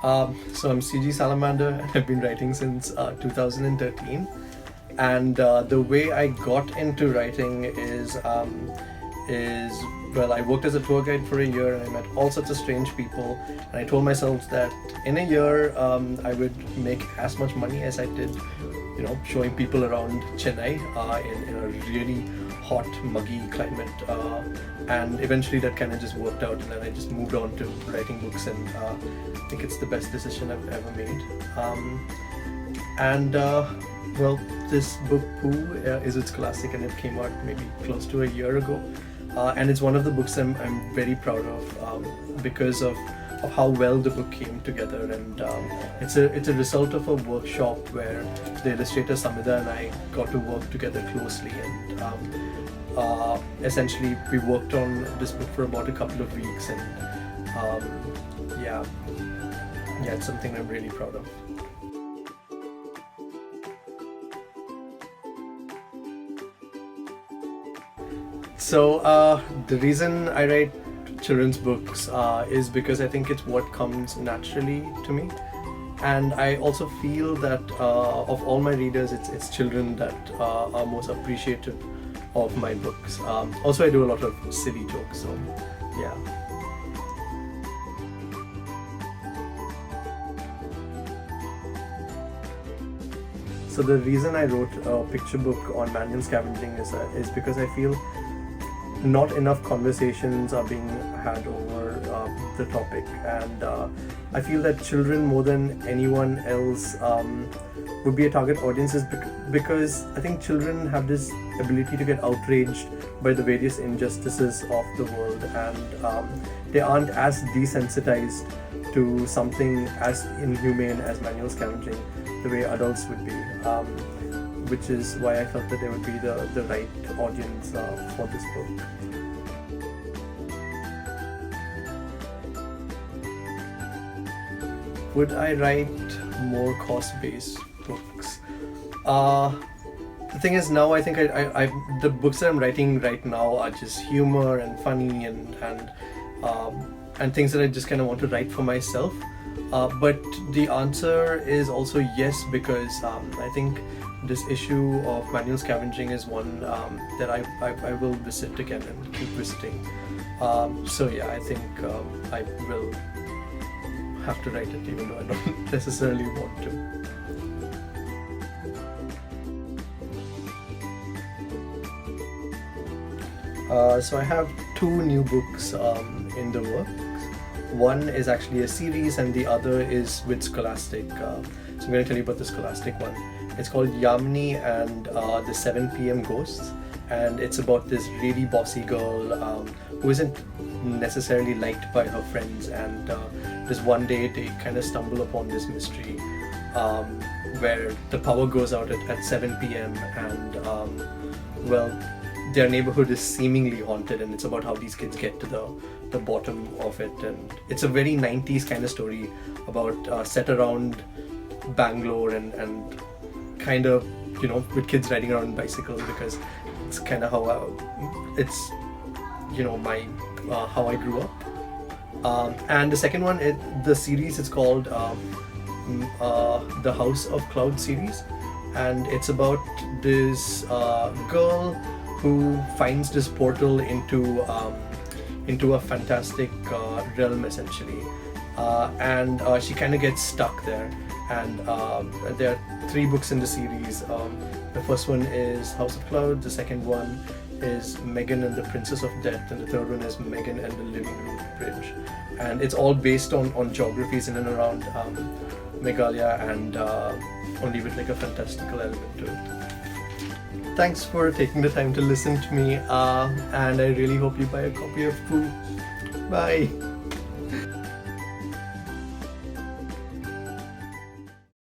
So I'm C G Salamander, and I've been writing since 2013. And the way I got into writing is well, I worked as a tour guide for a year, and I met all sorts of strange people. And I told myself that in a year I would make as much money as I did, showing people around Chennai in a really hot, muggy climate. And eventually that kind of just worked out, and then I just moved on to writing books, and I think it's the best decision I've ever made. Well, this book Pooh is with Scholastic, and it came out maybe close to a year ago. And it's one of the books I'm very proud of because of how well the book came together. And it's a result of a workshop where the illustrator Samida and I got to work together closely, and essentially we worked on this book for about a couple of weeks, and yeah, it's something I'm really proud of. So the reason I write children's books is because I think it's what comes naturally to me, and I also feel that of all my readers, it's children that are most appreciative of my books. Also, I do a lot of silly jokes, so yeah. So the reason I wrote a picture book on manual scavenging is because I feel not enough conversations are being had over the topic, and I feel that children more than anyone else would be a target audiences because I think children have this ability to get outraged by the various injustices of the world, and they aren't as desensitized to something as inhumane as manual scavenging the way adults would be, which is why I felt that they would be the right audience for this book. Would I write more cost-based books? The thing is, now I think the books that I'm writing right now are just humor and funny and things that I just kind of want to write for myself. But the answer is also yes, because I think this issue of manual scavenging is one that I will visit again and keep visiting. So yeah, I think I will have to write it, even though I don't necessarily want to. So I have two new books in the works. One is actually a series, and the other is with Scholastic. So I'm going to tell you about the Scholastic one. It's called Yamini and the 7 p.m. Ghosts, and it's about this really bossy girl who isn't necessarily liked by her friends, and this one day they kind of stumble upon this mystery where the power goes out at 7 p.m. and well, their neighborhood is seemingly haunted, and it's about how these kids get to the bottom of it. And it's a very 90s kind of story about set around Bangalore and kind of, with kids riding around bicycles, because it's kind of how my how I grew up. And the second one, the series is called the House of Cloud series, and it's about this girl who finds this portal into a fantastic realm, essentially, and she kind of gets stuck there. And there are 3 books in the series. The first one is House of Cloud, the second one is Megan and the Princess of Death, and the third one is Megan and the Living Room Bridge. And it's all based on geographies in and around Meghalaya, and only with like a fantastical element to it. Thanks for taking the time to listen to me, and I really hope you buy a copy of Pooh. Bye!